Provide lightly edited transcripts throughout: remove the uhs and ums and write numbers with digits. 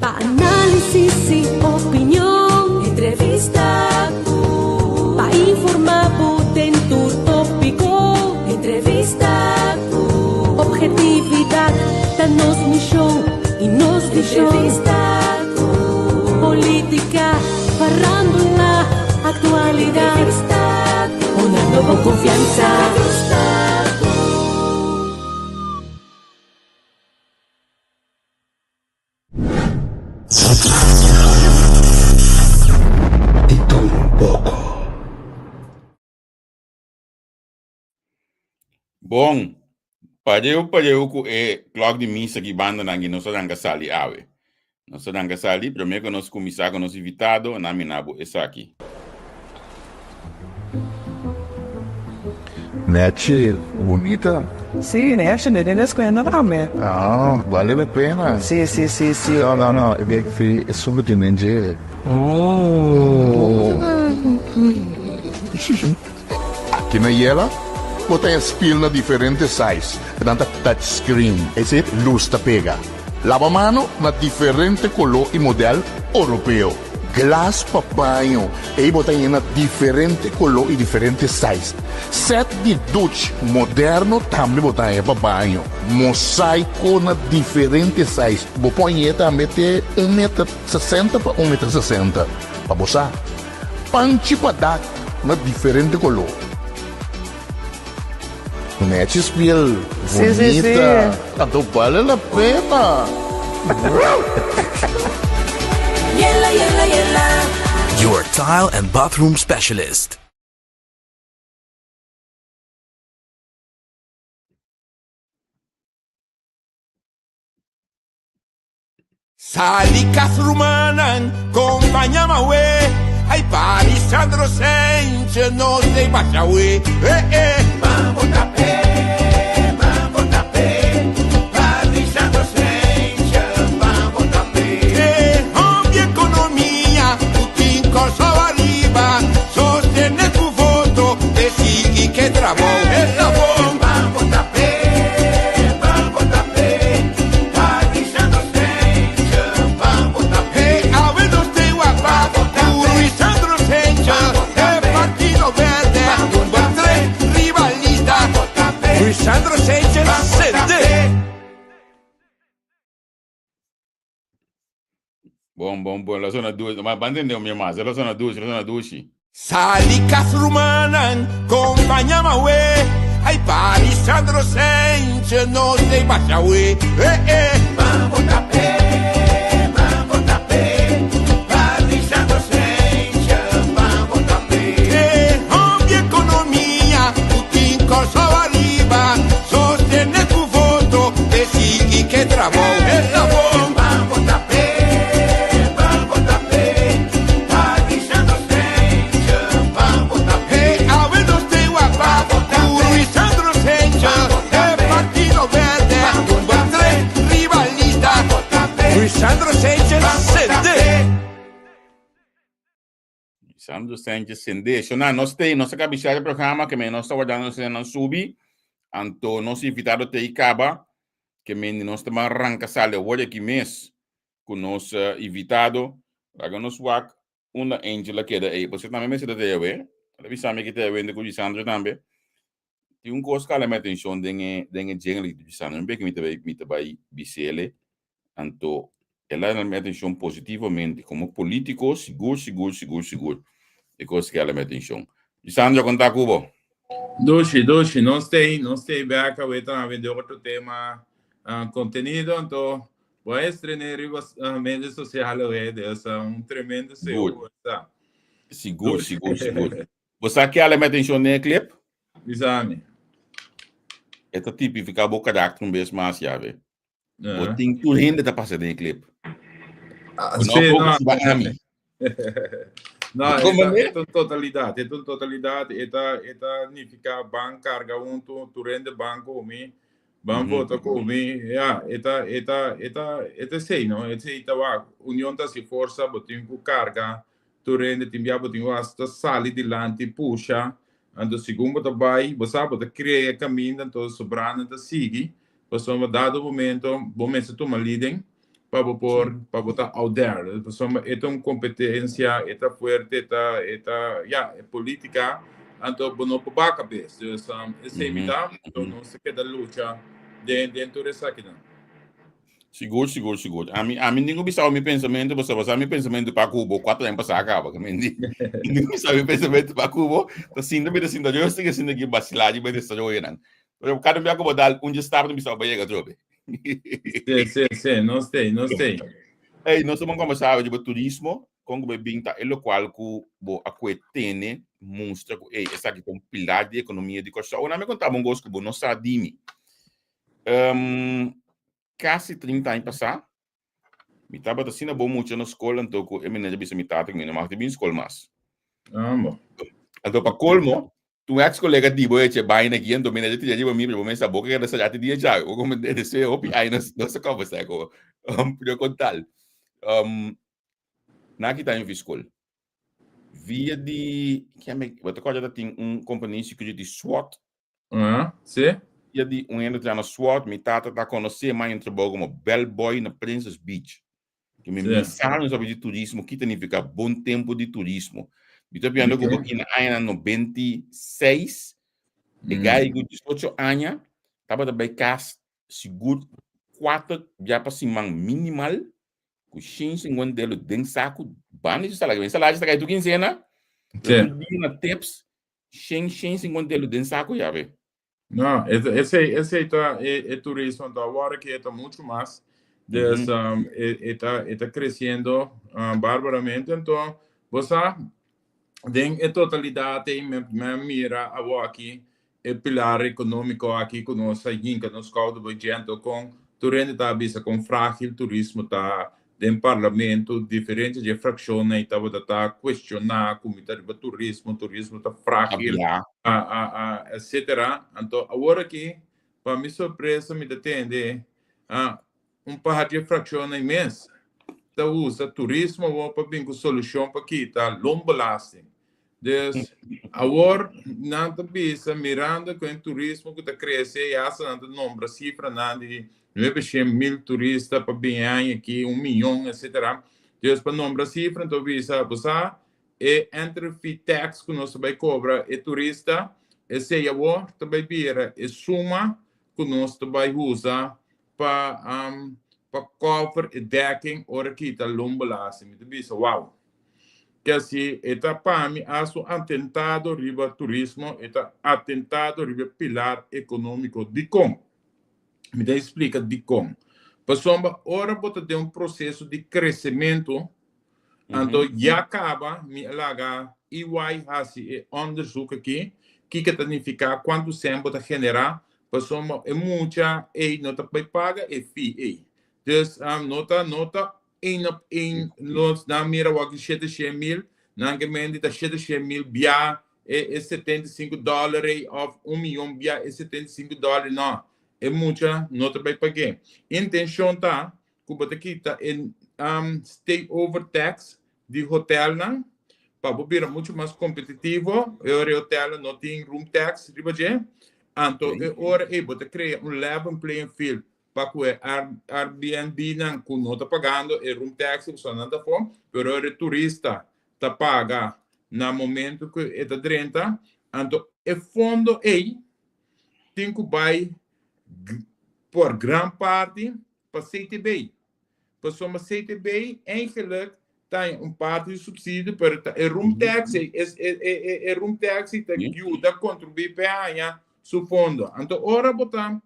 Análisis y opinión, entrevista para informar dentro tópico, entrevista objetividad, danos misión y nos entrevista política, farándula, actualidad, una nueva confianza. Bom, pajeu ku clock de missa que banda nangi nossa danga sali ave. Nossa danga sali, primeiro que nós começar com nosso invitado, na minabo essa aqui. Net bonita. Sì, ne esce nelle scuole rame. Ah, vale a pena. Sì. No, è solo di mangiare. Aqui na Iela, botem as pilhas diferentes size. Tanta touchscreen. Esse luz tá pega. Lava-mano na diferente color e modelo europeu. Glass papanho. E botem na diferente color e diferente size. Set de duche moderno também botem papanho. Mosaico na diferente size. Põe também ter 1,60 m para 1,60 m. Para boçar. Panchi para dar na diferente color. Net spiel bonita. Tanto vale a pena. Your tile and bathroom specialist. Sali Casrumanan, compagna we. Ai pari Sandro Sense, non sei baciawe. Mambo tapé, pari Sandro Sense, mambo tapé. Ogni economia, tutti in cosa arriva, sostiene tu voto e sigli che travo e lavoro. Mambo tapé, pari Sandro Sense, mambo tapé. Avedo ste guapo, Luis Sandro Sense, e Partito Verde, number 3, rivalita, Luis Sandro Sense, sede. Bom, la zona 2, ma banda não minha mais, la zona 2. Sali Casrumanan, compagna we. Ai pari Sandro Sense, non sei baciawe. Mambo tapé, pari Sandro Sense, mambo tapé. Ogni economia, tutti in cosa arriva, sostiene tu voto e sigli che travo e lavoro. Mambo tapé, pari Sandro Sense, mambo tapé. Avedo ste guapo, Luis Sandro Sense, e Partito Verde, number 3, rivalita, Luis Sandro Sense, sede. Sandro Sense sende. Shona nós tem nossa cabeça programa que nós está guardando na subi. Anto nós invitado te Icaba que nós estamos arranca sale hoje aqui mês com nosso invitado. Agora nós wak uma Angela que da aí. Você também me se deve ver. Ela sabe que te vende com Sandro também. Tem coisa que ela me atenção dengue jingle de Sandro. Bem que me te vai bicele. Anto ela me atenção positivamente como político seguro. E coisa que ela me atenção. Sandro conta Cubo. Doce, não sei bem que eu estou vendo outro tema conteúdo, então vou estrear nas mídias sociais é tremendo seguro. Seguro. Você quer ela me atenção no clipe? Exame. É tipo ficar boca de acto vez mais já vê. O tem tudo ainda tá passando no clipe. Não, é totalidade, é significa banco carga tu rende banco mi, banco voto comi, sei, não, união tá se força, botinho com carga, tu rende timbia botinho hasta sali dilante puxa, ando segundo tá vai, você sabe, cria caminho, então sobrando tá sigue, passou um dado momento tu uma lidem, para botar out there. Esta uma competência, esta fuerte, esta política, então não para a cabeça. Então, esse evita, então não se queda luta dentro dessa aqui. Seguro. A mim ninguém pensava meu pensamento, você passar meu pensamento para Cuba, 4 anos passar acaba, que ninguém pensava meu pensamento para Cuba, então sim, também assim, eu sei que assim aqui vacilar, mas isso eu não. Eu cada vez que eu dar onde estava não pensava para jogar. Sim, não sei. Ei, nós estamos conversando sobre turismo, com o bebinta, é o qual que a coetene mostra que essa aqui é um pilar de economia de costa. Eu não me contava um gosto que não sabe. Quase 30 anos passados, eu estava assim bom muito na escola, então eu me lembro de me tata que me não mais de escola mais. Então para colmo, tu ex-colega de boa que vai aqui, então me lembro de dizer para mim, para mim saber que era essa já dia já, eu como desse hopi aí nós conversa com eu contar. Na que tá em escola. Via de que é me, você coisa tem companhia de security SWAT. Sim. Via de entra na SWAT, me tata tá conhecer mais entre como bellboy na Princess Beach. Que me mensaram sobre de turismo, que significa bom tempo de turismo. Então, piano que aqui na ano 96, de gai de 18 anos, tava também cas seguro 4 já para cima minimal, com 150 dele dentro saco, bani de salário, salário está caindo quinzena, tudo na tips, 150 dele dentro saco já vê. Não, esse é turismo da agora que está muito mais. Está crescendo barbaramente, então você tem a totalidade me mira aqui o pilar econômico aqui com nossa inca nos caldo gente com turende tá bisa com frágil turismo tá dentro parlamento diferentes de frações tá questionar como tá o turismo tá frágil etc. Então agora aqui para minha surpresa me atende par de frações imensa tá usa turismo para vir com solução para quitar long lasting. Agora, nada bisa mirando com o turismo que está crescendo, e essa nada nombra cifra nada de 900.000 turistas para bem aqui 1 milhão, etc. Deus para nombra cifra, então bisa você e entre fee tax que nós vai cobrar e turista, esse agora também vira e suma que nós vai usar para cover e decking ora que está lombalase, então bisa wow. Que assim, está para mim, atentado riba turismo, está atentado riba pilar econômico de como. Me dá explica de como. Passou hora bota de um processo de crescimento, então já acaba me alaga e vai assim onderzoek aqui, que significa quanto tempo está generar, passou é muita e nota para paga e fee. Então nota nós na mira o que 700.000 na gemeinde da 700.000 bia é $75 of 1 milhão bia é $75 não é muita nota vai pagar intenção tá que bota aqui tá em stay over tax de hotel não para vir muito mais competitivo o hotel não tem room tax ribaje então ora bota criar level playing field para que Airbnb não que não está pagando e room tax só não está fome, pero o turista está paga no momento que está 30, então o fundo aí tem que vai por grande parte para CTB. Para soma CTB, eigenlijk tem parte de subsídio para o room tax, o room tax ajuda a contribuir para o fundo. Então, ora botar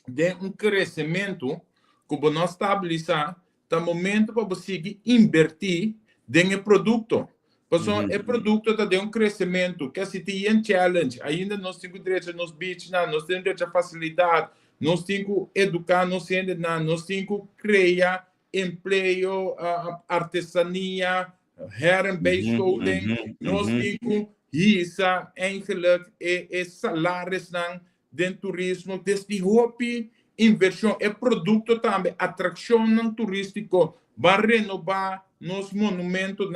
de crescimento que nós estabilizar, tá momento para você invertir em produto. Porque o produto está de crescimento, que se tem challenge, ainda nós temos direito nos beach, nós temos direito a facilidade, nós temos que educar, nós temos que criar emprego, artesania, hair and base coding, nós temos que hisa, eigenlijk, e salários dentro do turismo, desde hobby, inversão e produto também, atração turístico, vai renovar nos monumentos,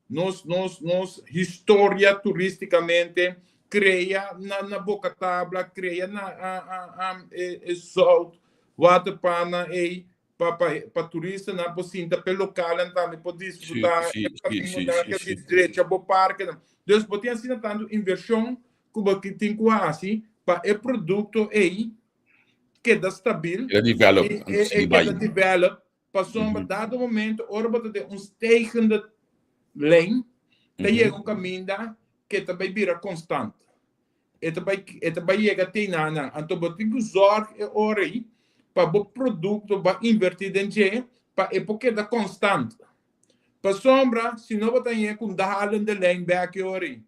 nos história turisticamente, cria na boca tabla, cria na salt, waterpana e para turista na pocinta pelo local também pode disfrutar Sim. direito ao parque. Deus pode assim tanto inversão que tem quase para o produto aí que dá estável É develop. que dá develop para sombra dado momento ora pode ter stijende lijn dat je caminho que também vira constante. Het bij je tenana, en to botin ku zorg e ori pa bo produto ba invertir en je pa epoque da constant. Pa sombra, se não botar em com dahalen de lane back ori.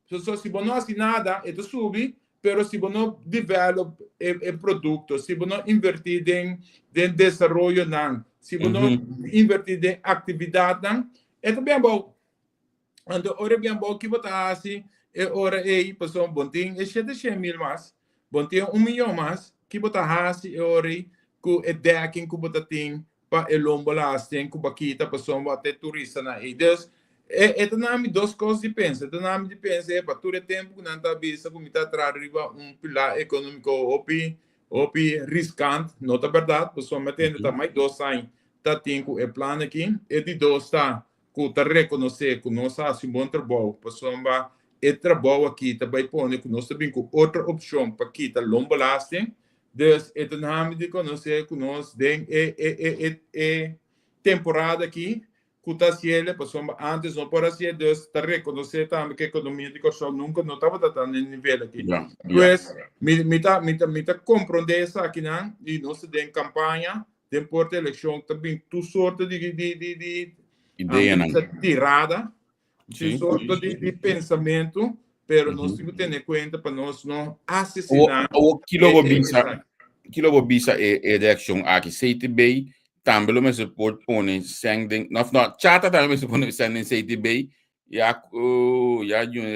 So se bono assim nada, é subi, pero se bono develop e produto, se bono invertir em desenvolvimento nan, se bono invertir em atividade nan, é também bom. Ando ora bem bom que botar assim e ora aí passou bontinho e 700.000 mais bontinho 1 milhão mais que botar hasi e ora com e decking que botar tem para o lombo lasting com baquita passou até turista na aí dus é nome duas coisas de pensa é nome de pensa é para todo tempo que não tá vista como está arriba pilar econômico opi riscante não tá verdade passou metendo tá mais dois saem tá tem com o plano aqui e de dois tá com tá reconhecer que nós faz um bom trabalho passou e trabalho aqui também põe que nós também com outra opção para quitar lombo lasting dus é nome de conhecer que nós tem temporada aqui que tá cielo passou antes não para ser dus tá reconhecer também que a economia de Corsol nunca não estava tão no nível aqui pues me tá compreender isso aqui não e nós tem campanha tem porta eleição também tu sorte de ideia tirada de sorte de pensamento, pero nós temos que ter em conta para nós não assassinar. O kilo bobisa é reação aqui, CTB também me suporta pôr sending, não chata também me suporta sending CTB já eu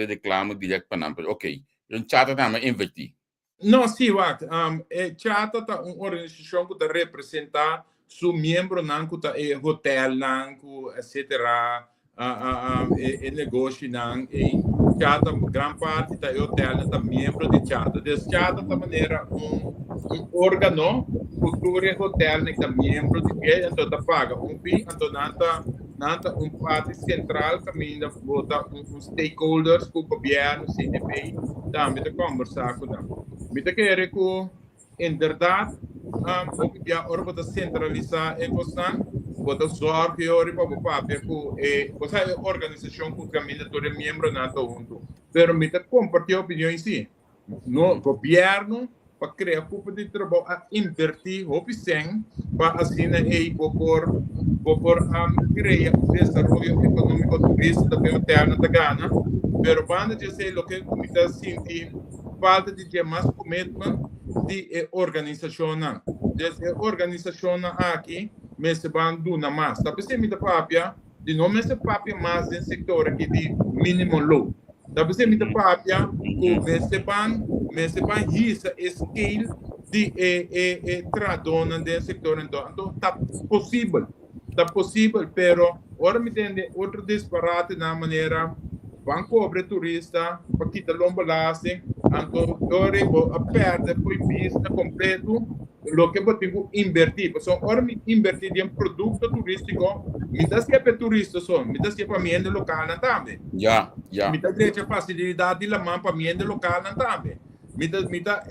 reclamo direto para nós, ok, eu chata também invertir. Não, sim, wacht, chata tá organização que tá representar seu membro não que tá hotel não etc. E negócio não e chata grande parte da hotel da membro de chata des chata da maneira órgão cultura hotel da membro de que então da paga fee então nanta parte central caminho bota stakeholders com o governo CDP também de conversar com them me te querer com em verdade já orbita centralizar em questão bota zorg ori para o papel que você é organização que caminha todo membro na junto, pero me tá compartilhar opinião em si, no governo para criar grupo de trabalho a invertir opção para assim aí por criar desenvolvimento econômico turístico também interno da Gana, pero quando eu sei o que me tá sentindo falta de mais commitment de organização não, desde organização aqui mas se van duna mais. Tá pensando muita papia, de não mais papia mais em sector aqui de minimum low. Tá pensando muita papia, que mas se van hisa scale de tradona de sector então tá possível, pero ora me entende outro disparate na maneira van cobre turista, para quitar lombo lasting, então ora a perde foi pista completo lo que eu tenho invertir, porque ora me invertir em produto turístico, me dá sempre turista só, me dá sempre ambiente local também. Me dá direito facilidade de la mão para ambiente local também. Me dá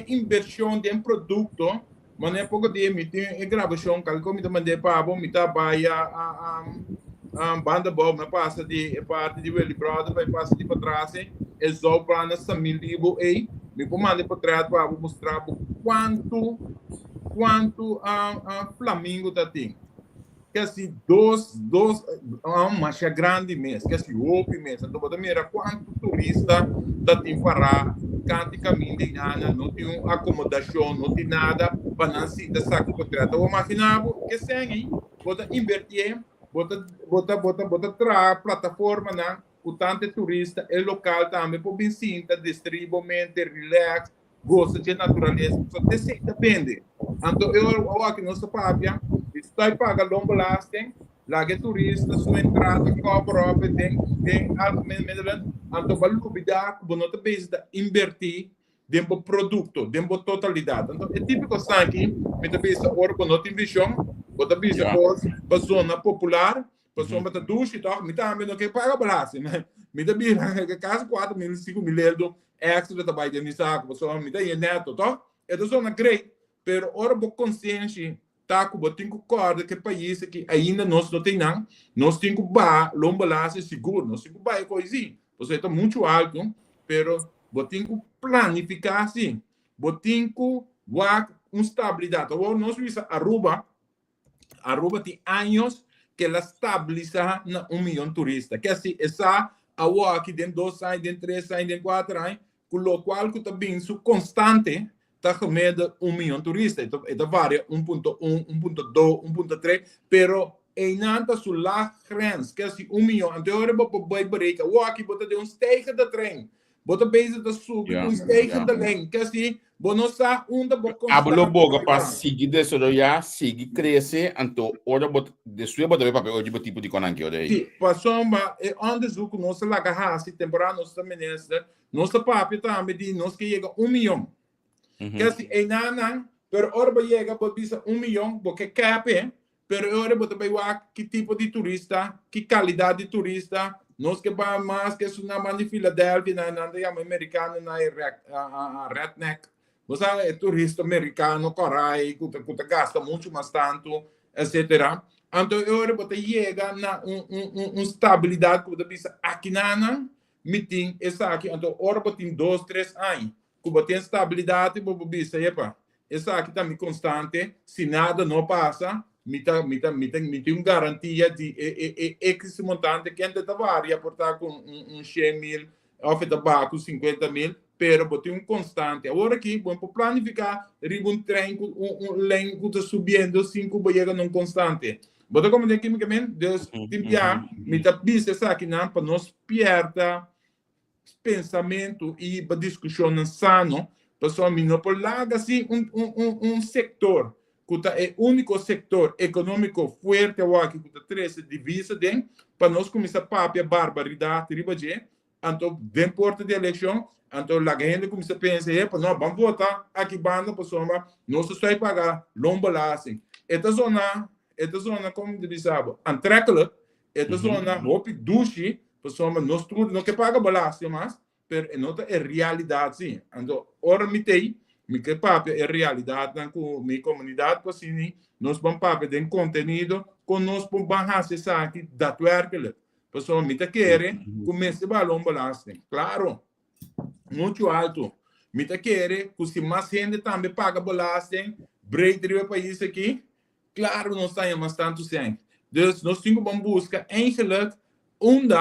inversão de produto, mas é pouco de me tem gravação, calco me dá mandar para me dá baia a banda boa, me passa de parte de Willy Brother, vai passar de para trás, é só para nós também livro aí. Me comandei para trás para mostrar quanto Flamengo está tem. Que assim, marcha grande mesmo, que assim, open mesmo. Então, você mira quanto turista está tem para canto caminho de nada, não tem acomodação, não tem nada, para não se saco para trás. Então, imaginava que sem aí, você invertir, bota plataforma, né? O tanto turista é local também, por bem sinta, distribuimento, relax, gosta de natureza, só depende. Então, eu aqui nossa papia, está paga longo lasting, lá que turista, sua entrada, cobra, tem algo mesmo, então, vale cuidar, que você precisa invertir dentro do produto, dentro da totalidade. Então, é típico aqui, me pensa, ora, com outra visão, Bota bisa para zona popular, para zona da ducha, então, me também não quer pagar balasse, né? Me dá bisa, que casa 4 mil, 5 mil euros extra trabalho de nisaco, pessoal, me dá neto, tá? É da zona great, pero ora bo consciência, tá com botin com corda que país que ainda nós não tem não, nós tem que ba lombalasse seguro, nós tem que ba coisinha, você está muito alto, pero botin que planificar assim, botin que estabilidade. Agora nós vimos Aruba tem anos que ela estabiliza na 1 milhão de turistas. Que assim, essa agora aqui dentro 2 anos, dentro 3 anos, dentro 4 anos, com o qual que também su constante está com medo de 1 milhão de turistas. Então varia 1.1, 1.2, 1.3, pero em nada su lá grens, que assim 1 milhão. Então agora vai bereiken, aqui bota de stegen de trem, bota bezig de subir, stegen de lijn, que assim bonosa onda Hablo boga para seguir desarrollar, seguir crescer, então ora de sua botar papel hoje tipo de conanque ora aí. Sim, passou é onde zuco nossa lagarra se temporada nossa ministra, nossa papel também de nós que chega 1 milhão. Que assim é nada, pero ora vai chegar para bisa 1 milhão, porque cap, pero ora botar vai que tipo de turista, que qualidade de turista, nós que vai mais que isso na mani Filadélfia, na americano na redneck. Você é turista americano, corai, que gasta muito mais tanto, etc. Então, eu vou chegar na estabilidade que você aqui na meeting, essa aqui, então, eu vou ter 2, 3 anos, que você tem estabilidade, você dizer, epa, essa aqui está constante, se nada não passa, me tem uma garantia de X montante, que ainda varia, por estar com 100 mil, ou tabaco 50 mil, pero botar constante. Agora aqui, vamos planificar, um trem, lane que está subindo, 5 boiega não constante. Botar como tem quimicamente, Deus, timpiar, me está bisa aqui, para nós perder pensamento e discussão sano, pessoal, me não por lá, assim, setor, que é o único setor econômico forte, aqui, que está 13 divisas, para nós começar a papia barbaridade, ribaje, então, dentro porta de eleição, então, a gente começa a pensar, não, vamos votar aqui, banda, pessoal, nós só pagar lomba lá, assim. Esta zona, como diz, antrécula, esta zona, hopi, duche, pessoal, nós tudo, não quer pagar balasta, mas, não é realidade, sim. Então, ora, me quer papel, é realidade, com minha comunidade, assim, nós vamos papel, tem conteúdo, com nós vamos fazer isso aqui, da tuerca, pessoal, me quer, começa a balão balasta, claro. Muito alto. Me quer que se mais gente também paga bolagem, break o país aqui, claro, não está mais tanto sem. Então, nós temos que buscar, eigenlijk, onde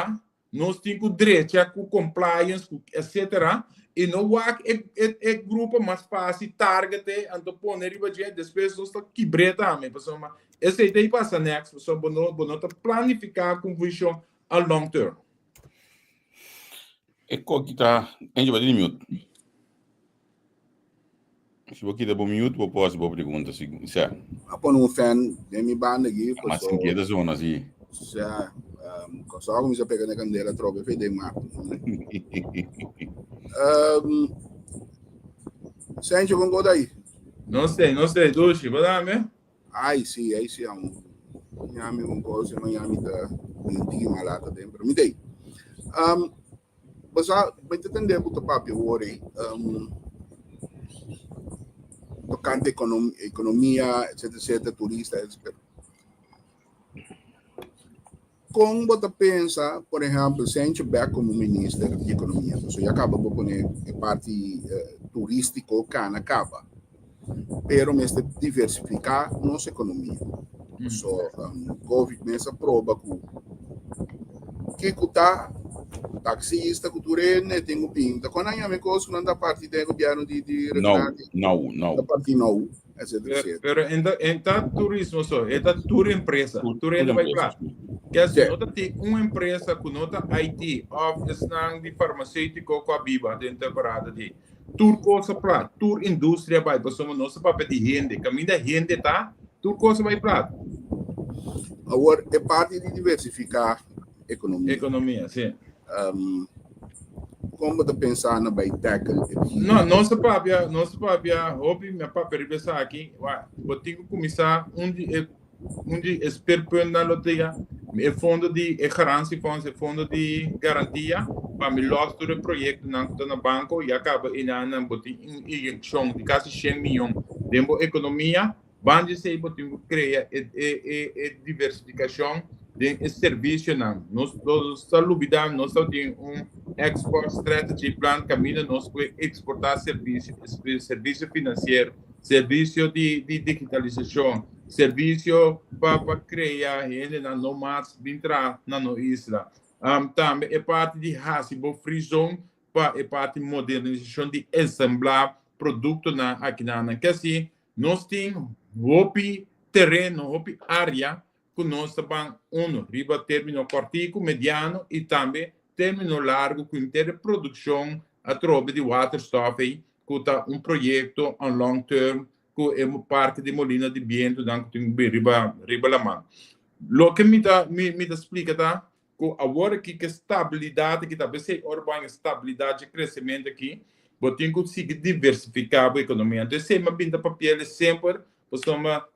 nós temos o direito, com compliance, etc. E não é grupo mais fácil, target, então, pôr depois nós temos que quebrar também. Essa ideia passa next, pessoal, nós planificar com visão a long term. E que tá, a gente vai de mute. Se você quiser mute, você pode fazer pergunta, certo? Apon um fan de minha banda aqui, mas em que zona assim? Já, só começa a pegar na candeira, troca, fez de mato. Sente com goda aí? Não sei, duche, vai dar, né? Aí sim, Miami com coisa, Miami tá bonitinho, malata dentro. Me dei. Mas vai entender o papel hoje, tocante economia, etc, turista, etc. Como você pensa, por exemplo, se a gente vai como ministro de economia, você acaba de poner a parte turística que acaba, pero mas diversificar nossa economia. O governo começa a prova que está taxista, culturene, tem pinta. Quando a gente coisa não da parte do governo de não. Da parte não, etc. Pero entra turismo só, entra tour empresa, tour ainda vai lá. Que assim, nota tem uma empresa com nota IT, office de farmacêutico com a Biba dentro da temporada de tour coisa para, tour indústria vai, pessoal, nosso papel de rende, caminho da rende tá, tour coisa vai para. Agora é parte de diversificar economia. Economia, sim. Como você pensar na baitaca? Não, nossa papel, hobby, minha papel, pensar aqui, eu tenho que começar onde esperando na loteria, é fundo de garantia, é fundo de garantia, para melhor todo o projeto no banco e acaba em uma injeção de quase 100 milhões de economia, bande se cria diversificação de serviço nós salubidade nós temos export strategy plan caminho nós exportar serviço financeiro, serviço de digitalização, serviço para criar renda na nomads entrar na isla. Também é parte de Hasibo Free Zone, é parte de modernização de assemblar produto aqui na que assim nós temos terreno, área que nós também riba término curto, mediano e também término largo com inteira produção através de waterstoff que está projeto a long term que é um parque de molina de viento que tem riba la mão. Lo que me explica tá que agora que estabilidade que talvez seja urbana estabilidade crescimento aqui, você tem que conseguir diversificar a economia. Então, se uma pinta papel sempre, você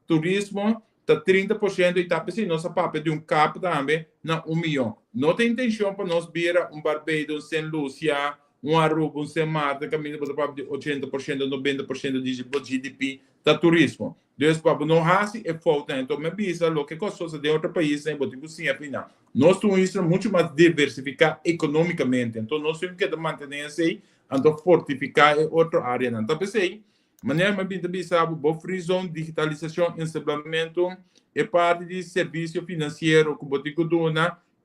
turismo está 30% e está pensando nossa papel de cap também na 1 milhão. Não tem intenção para nós vir Barbados, Saint Lucia, Aruba, Saint Marta, caminho para o papel de 80%, 90% de GDP da turismo. Depois, para não raci é falta. Então, me avisa o que coisa de outro país, né? Você tem que afinal. Nós temos muito mais diversificar economicamente. Então, nós temos que manter assim, então fortificar outra área. Então, pensei, maneira mais bem também sabe, boa free zone, digitalização, ensamblamento, é parte de serviço financeiro que você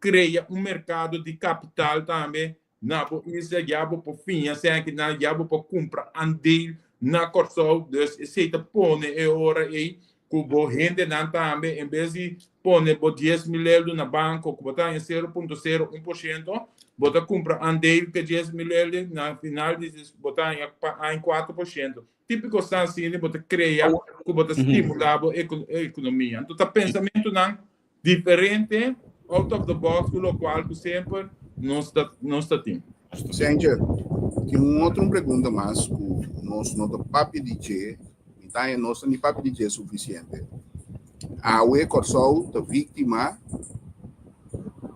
cria mercado de capital também, na isla já por fim, assim que na já por comprar andel na Corsol, se põe é hora aí que você rende também, em vez de pôr 10 mil euros na banco, que botar em 0,01%, você compra andel que 10 mil euros, na final botar em 4%. Típico assim, você cria, que você estimula a economia. Então, o pensamento diferente, out of the box, o qual sempre não está tendo. Sanger, tem outra pergunta mais, que nós não temos papo de G, então nós não temos papo de G suficiente. A UE Corsol está vítima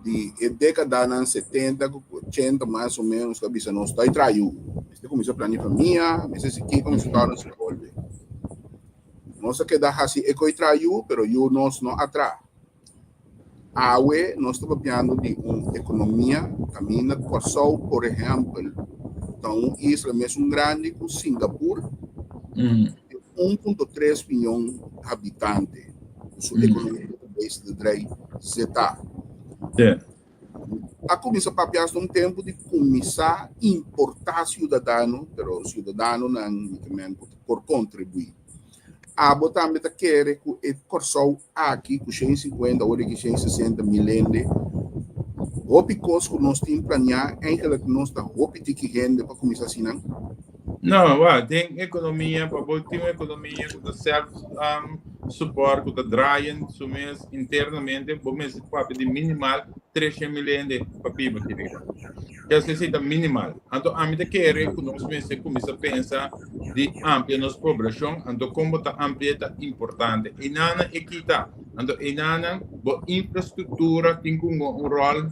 de década de 70, 80 mais ou menos, que a bisa não está traiu. Este começou a planejar família, mas esse aqui começou a se envolver. Nós queda assim, é que traiu, mas eu nós não atrás. A UE nós estamos falando de uma economia caminha Corsol, por exemplo, então isla mesmo grande como Singapura, 1,3 milhão de habitantes. Sua economia de 3 zeta. A começar a papiar um tempo de começar a importar cidadano, mas o cidadano não por contribuir. A botar meta quer que o Corsol aqui com 150 ou 160 milhões o picos que nós temos planear é que nós está o que rende para começar assim não, tem economia, para ter uma economia que self support, que drying, sumes internamente, vamos papel de minimal 300 milhões de papel que necessita minimal. Então, a medida que é que nós começamos a pensar de amplia nossa população, então como está amplia é importante. E nada é que está. Então, e nada, a infraestrutura tem um rol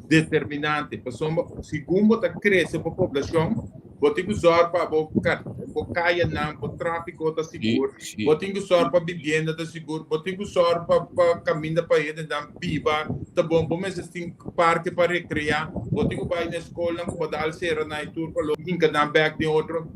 determinante. Porque segundo está crescendo a população, você tem que usar para o caia o tráfico está seguro, você tem que usar para a vivenda está seguro, você tem que usar para caminhar para ir na piba, tá bom, você tem parque para recriar, você tem que ir na escola, para dar serra na tour para logo na back de outro.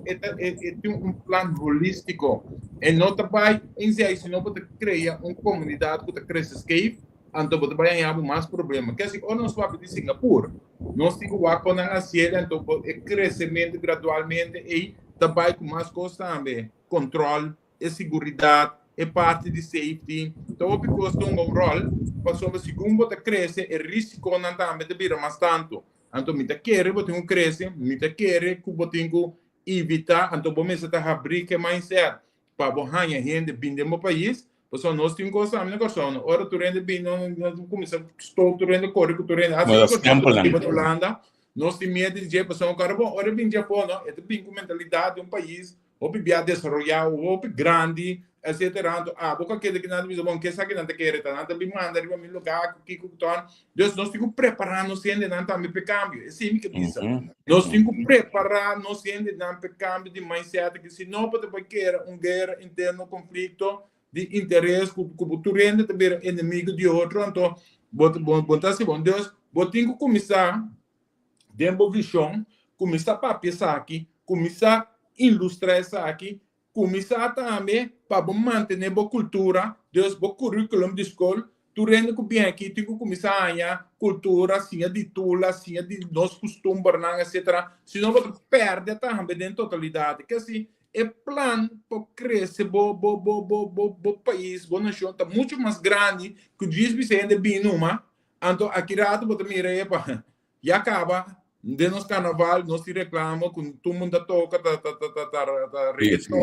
Então, é um plano holístico. E não trabalha em si, senão você cria uma comunidade que cresce escape. Então, você vai ganhar mais problemas. Quer dizer, nós vamos de Singapura, nós temos que ir para a Sierra, então, é crescimento gradualmente e também com mais coisas também. Controle, e segurança, é parte de safety. Então, o que custa um rol, para o segundo você cresce, é risco não também de vir mais tanto. Então, me quer, você tem que crescer, me quer, que você tem que evitar, então, você tem que abrir que mais certo, para você gente vir no país. Pessoal, nós temos que gostar da negociação. Ora, tu rende bem, nós começamos estou tu rende corre, tu rende. Holanda, nós temos medo de dizer, pessoal, cara, bom, ora bem Japão, não, é bem com mentalidade de um país, ou bia desarrollado, ou grande, etc. Boca que nada bisa bom que sabe nada querer, nada bem manda riba meu lugar que ton. Deus nós temos que preparar nos ainda não também para cambio. É sim que bisa. Nós temos que preparar nos ainda não para cambio de mindset que se não pode querer guerra interno conflito de interesse que tu rende também inimigo de outro. Então, botar se bom Deus, botinho começar dentro visão, começar para pensar aqui, começar ilustrar isso aqui, começar também para manter a cultura, Deus, o currículo de escola, tu rende que bem aqui, tem que começar a cultura, assim, de tula, assim, de nós costumes, etc. Senão você perde também dentro da totalidade. Que assim, é plano para crescer o país, a nação, está muito mais grande que o diz que ainda bem numa. Então, aqui rato, você mira e acaba. De nos carnaval, nós se reclamamos com todo mundo toca, reggaeton,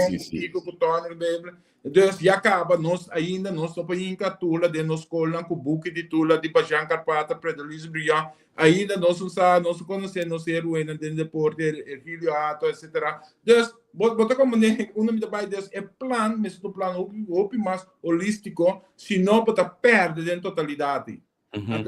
Deus, e acaba, nós ainda, nós estamos em Catula, de nós colam com o buque de Tula, de Bajan Carpata, Predalis Brian, ainda nós usamos, nós conhecemos, nós heroína, de deporte, filho, etc. Deus, bota como uma da Deus, é plano, mas o plano mais holístico, se não pode perder dentro da totalidade.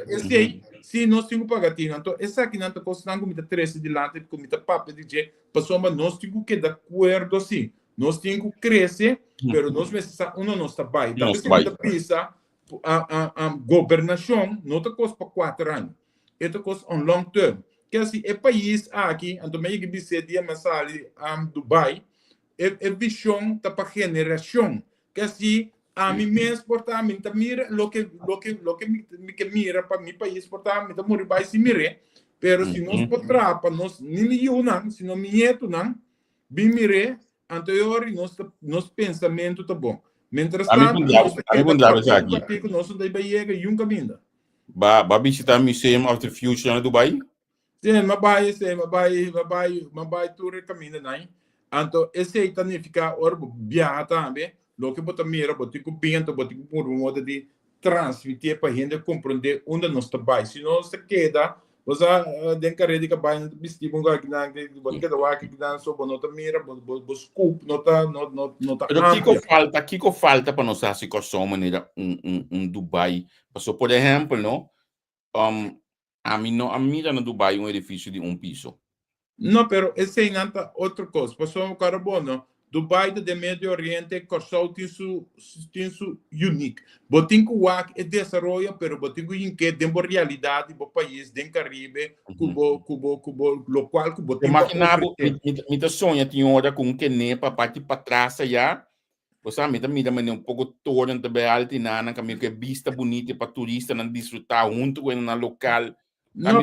Esse aí, se nós temos pagatina, então essa aqui não está custando como 13 de lá, como está papo de dizer, pessoal, mas nós temos que de acordo assim, nós temos que crescer, mas nós precisamos, não está bem, então precisa pensar a governação, não está custa para 4 anos, está custa um long term, que assim, é país aqui, então meio que dizer dia mais ali, Dubai, é visão para geração, que assim a mim me exportar, me mira lo que me mira para mi país exportar, me morrer vai se mire, pero se nós exportar para nós nenhum não, se não nieto não, bem mire anterior nosso pensamento tá bom. Mientras tanto, nós daí vai chegar e um caminho. Vai visitar o Museum of the Future na Dubai? Sim, mas vai tudo caminho daí. Então esse aí também fica orbo viajar também. Lo que bota mira, bota com pinto, bota com um modo de transmitir para a gente compreender onde nós estamos. Se não se queda, você tem que redir que vai no vestibulo que não bota que dá que não só bota mira, bota scoop, nota. Pero que falta para nós assim com essa maneira Dubai. Por exemplo, não, a mim já no Dubai edifício de piso. Não, pero esse aí não é outra coisa. Passou um carbono. Dubai do Médio Oriente Corsol tem su unique. Botinho wak é desenvolve, pero botinho inque dembo realidade do país den Caribe, cubo local cubo. Imaginavo, me tá sonha tinha hora com que nepa parte para trás já. Você me dá pouco torno também altinana, caminho que vista bonita para turista não desfrutar junto com na local. Não,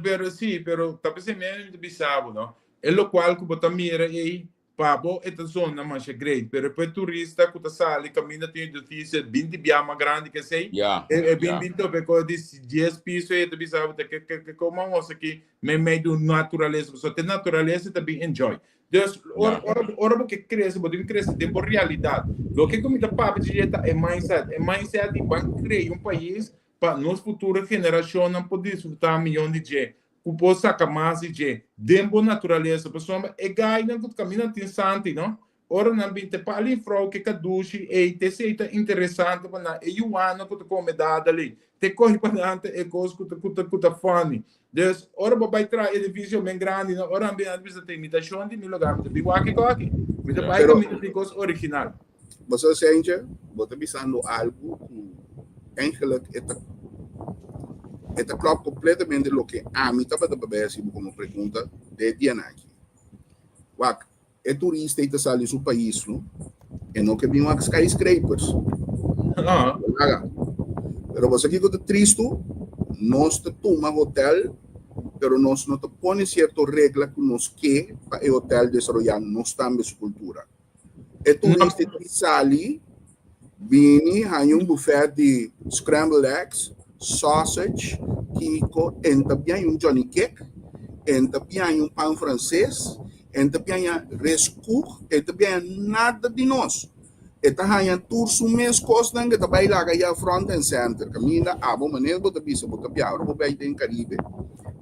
pero sim, pero talvez se menos de bisabo, não? É local que bota mira aí. Pabo, esta zona mais é grande, mas depois turista que está sali, caminha tem difícil, 20 biama grande que sei, é bem 20 porque de 10 pisos é também sabe que como nós aqui meio do natureza, só tem natureza também enjoy. Deus, ora porque cresce, porque cresce tempo realidade. O que como está papo de jeito é mindset de banco criar um país para nossa futura geração não poder desfrutar milhão de gente. Cupo saca mais de dembo natureza, pessoal, é gaina que caminha interessante, não? Ora não bem te pali frau que caduche e te seita interessante para na e o ano que tu come dada ali. Te corre para dentro e coisa que tu fome. Deus, ora vai trazer edifício bem grande, não? Ora bem a vista tem imitação de meu lugar, me biwa que aqui. Me te vai com me coisa original. Você sente, você pensando algo eigenlijk het klopt completamente lo que a mí estaba de como pregunta de Diana aqui. Wak, é turista e sale do país, não? E não que vinham skyscrapers. Pero você aqui que é triste, nós te toma hotel, pero nós não te põe certa regra que nós quer para o hotel desenvolver nossa cultura. É turista que sale, vini, hay buffet de scrambled eggs, sausage, kiko, e também Johnny Cake, e também pão francês, e também rescourt, e também nada de nós. E também tour mês costa que também lá a front and center, caminha a bom maneira bota bisa bota pior, vou bem em Caribe,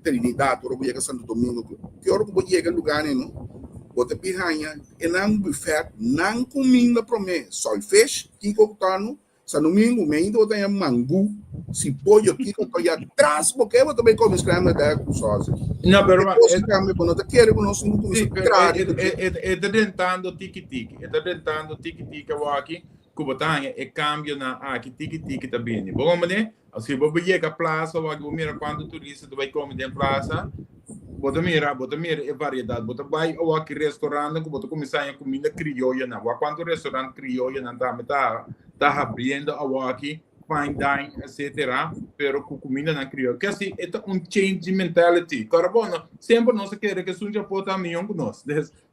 Trinidad, vou chegar Santo Domingo, que hora vou chegar lugar não. bota piranha, e não buffet, não comida para mim, solfish, kiko tano, sa domingo, me ainda tem mangu, se pollo, kiko, tô atrás, porque eu também como escreve da sósia. Não, pero quando te quer, quando nós não sì, começamos e tentando tiki-tiki, aqui, Kubatanga, e cambio na aqui tiki-tiki tá bem. Bom, mas se você chega à praça, você mira quando turista vai comer na praça, você mira é variedade, você vai ao aqui restaurante, você começa a comida criolla, na quando restaurante criolla não tá abrindo ao aqui fine dining, etc. Pero com comida na criolla. Que assim, é change de mentality. Carbono, sempre nós queremos que sunja pota milhão com nós.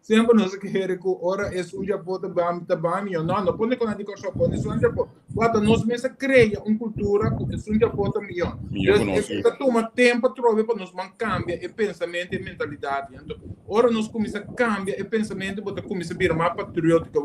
Sempre nós queremos que ora é sunja pota bam milhão. Não pode quando digo só pode sunja pota. Quando nós mesmo cria uma cultura que sunja pota milhão. Isso toma tempo trove para nós cambia o pensamento e mentalidade. Então, ora nós começamos a cambiar o pensamento, bota começa a virar mais patriótico.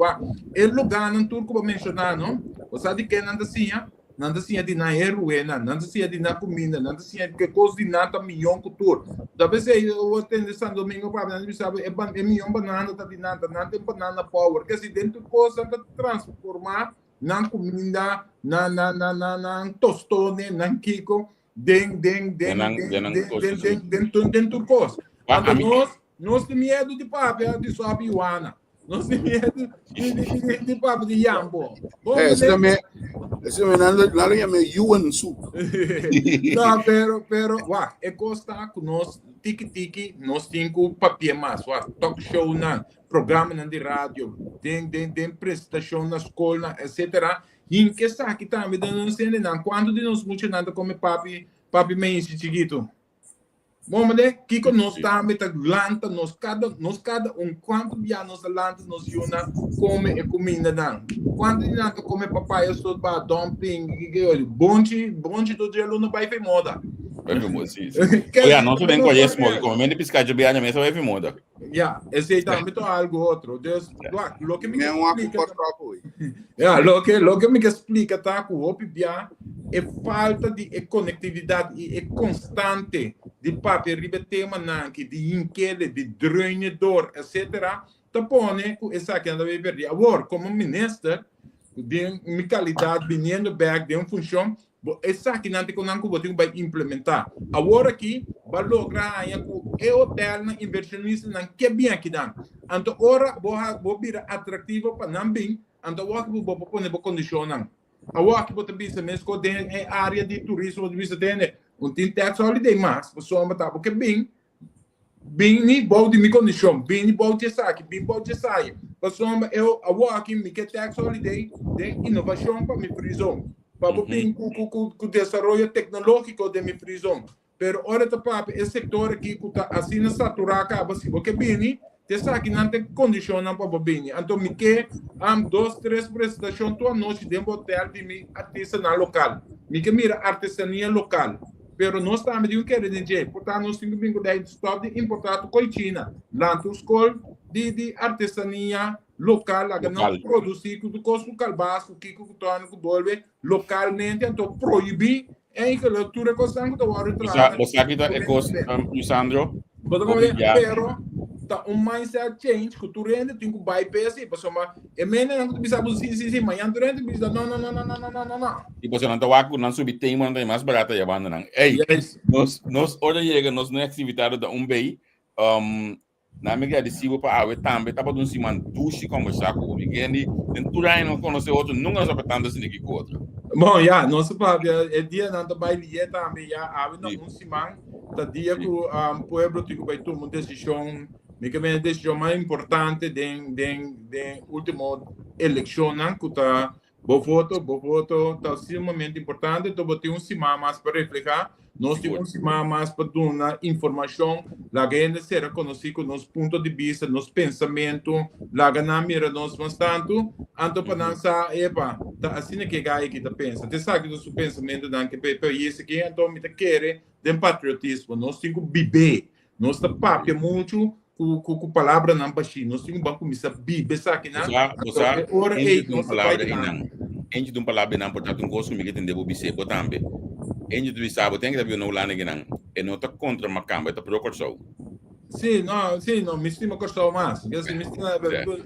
É lugar não tudo que eu mencionar, não? Você sabe que não assim de na heroína, não assim de na comida, não assim que coisa de nada milhão cultura. Talvez eu atendo São Domingo para não sabe é milhão banana tá de nada, não tem banana power, que se dentro coisa tá transformar na comida, na tostone, na kiko, dentro coisa. Nós temos medo de papel de sua biuana. Nós temos medo de papo de Yambo. Esse também nada chama Yuan Su. Não, pero, é costa com nós, tiki-tiki, nós temos papel mais, talk show, programa de rádio, tem prestação na escola, etc. E que está aqui também, não sei, quando de nós muito nada como papi meio chiquito. Bom, mas Kiko nós também tá lanta, nós cada quanto dia nós lanta nós yuna come e comida não. Quando nós come papaya só para dumpling, bonde do gelo não vai ver moda. Vai ver moda, sim. Nós também conhecemos, como nem piscar de biana mesmo vai ver moda. Esse também é algo outro. Deus, lo que me explica. Lo que me explica tá com o pibia é falta de conectividade e constante de papel ribetema nanki de inquede de dreinador etc. Tapone essa que anda vai perder. Agora como ministro de minha qualidade vindo back de função essa que não tem como vai implementar. Agora aqui vai lograr aí que o hotel na inversionista não quer bem aqui dan. Então ora vou virar atrativo para não bem. Então o que vou pôr na condição não. Agora que você bisa mesmo tem área de turismo você tem tem tax holiday mas pessoa mata porque bem ni bom de minha condição bem bom de saque bem bom de sair pessoa eu aqui me que tax holiday de inovação para minha prisão para bem com desenvolvimento tecnológico de minha prisão pero ora tá papo esse setor aqui que tá assim saturar acaba se porque bem te sabe não tem condição não para bem então me que 2-3 prestações toda noite dentro do hotel de mim artesanal local me que mira artesania local pero nós também de querer dizer portanto nós temos que stop de importar com China lá tu escola de artesania local lá não produzir com o custo calbaço que o torna com dolbe localmente então proibir é que a leitura constante do hora trabalho você aqui é coisa Sandro pero tá mindset change que tu rende tem que bypass e pessoa mas é menos não precisa sim mas antes rende precisa não e você não tá waco não subir tem manda mais barata e banda não ei nós hora chega nós não atividade da bem na amiga adesivo para a também tá para cima duche conversar com ninguém dentro aí não conhece outro nunca sabe tanto assim que outro bom nosso papo é dia não tá baile também ave não cima tá dia que o povo tem que vai tomar uma decisão me que a decisão mais importante de última eleição que tá bo voto tá extremamente importante então botar cima mais para refletir nós temos cima mais para dar uma informação lá que ainda será conhecido com nosso ponto de vista nosso pensamento lá que não mira nós bastante então para nós tá assim que gai que tá pensa você sabe que nosso pensamento não que para isso que então me tá querer de patriotismo nós temos que viver nós tá papo muito com palavra não baixinho nós temos que começar a viver sabe não ora nós palavra Enji de palavra não portanto um gosto me que tem de obser também Enji de sabe tem que haver no lá ninguém e não tá contra macamba tá procurando Sim, não, me estima custou mais. Me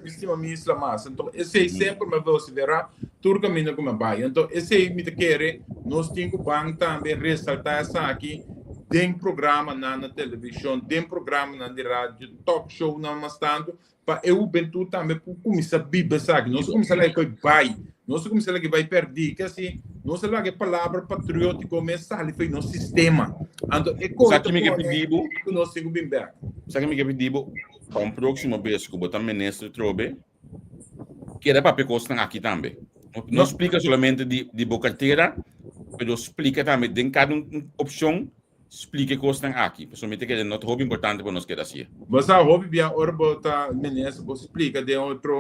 estima me isla mais. Então, esse sempre me vou se verá, tudo caminho como vai. Então, esse me quer, nós temos que também ressaltar essa aqui, tem programa na televisão, tem programa na rádio, talk show não mais tanto, para eu bentu também para começar a bíblia, sabe? Nós começamos a que vai, nós começamos a que vai perder, que assim, nós lá que palavra patriótico mensagem foi no sistema. Então, é coisa que me pediu, que nós temos bem bem. Sabe que me pediu, para um próximo vez que botar ministro trobe, que era para pecosta aqui também. Não explica somente de bocateira, mas explica também de cada opção. Explique coisa aqui, pessoalmente que é não hobby importante para nós que assim. Você hobby bem ora botar ministro, você explica de outra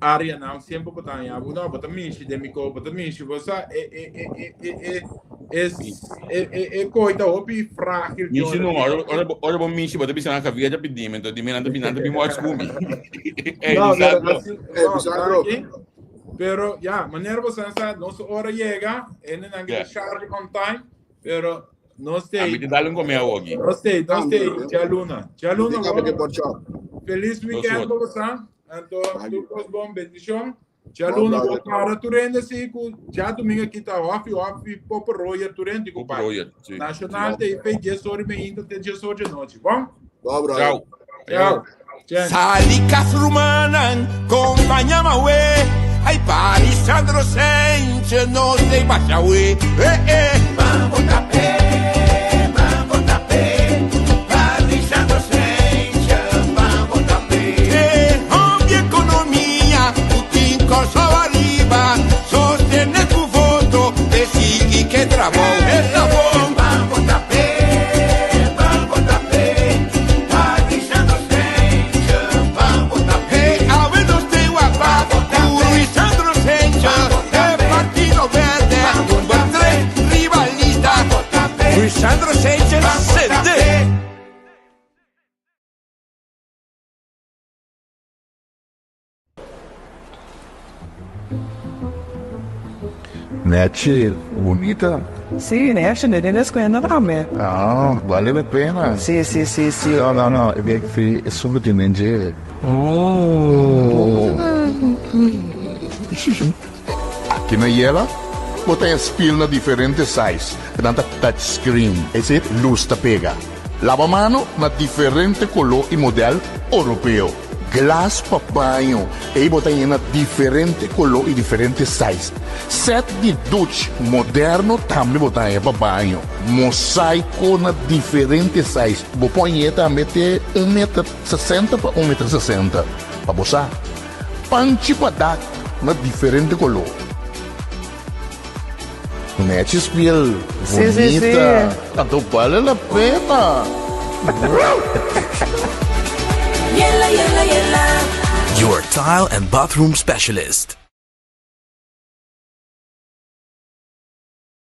área não sempre botar em algo não, botar minche de micro, botar minche, você é coisa hobby frágil. Minche não, ora bom minche, botar bisa na cavia de pedir, então de menando bem mais como. Pero ya, maneira você sabe, nossa hora chega, ele não quer charge on time, pero nós tem. A mim dá um comer hoje. Nós tem. Tia Luna, feliz weekend para você. Então, tudo bom, bendição. Tia Luna, para tu rende se já domingo aqui tá off, Popo Royer, tu rende com pai. Nacional tem feito 10 horas e ainda tem 10 horas de noite, bom? Tchau. Salicas rumanan, acompañame, ay, Paris Sandro Sánchez, no se vaya, vamos a Paris Sandro Sánchez, vamos a hombre economía, Putin cosa arriba, sostiene tu voto, decide que trabajo es la bomba, vamos a Sandro Sánchez CD. Nete, bonita. Sì, ne esce nelle scuole da me. Ah, vale a pena. Sì. No, é bem que é subitamente. Aqui na Yela, botem as pilhas diferentes sizes, tanto touchscreen, esse luz tá pega. Lava-mano na diferente color e modelo europeu. Glass para banho, e botem na diferente color e diferente size. Set de duche moderno também botem para banho. Mosaico na diferente size. Botem também ter 1,60 m para 1,60 m. Para você, panchi para dar na diferente color. Nete spiel, bonita, tanto vale a pena. Your tile and bathroom specialist.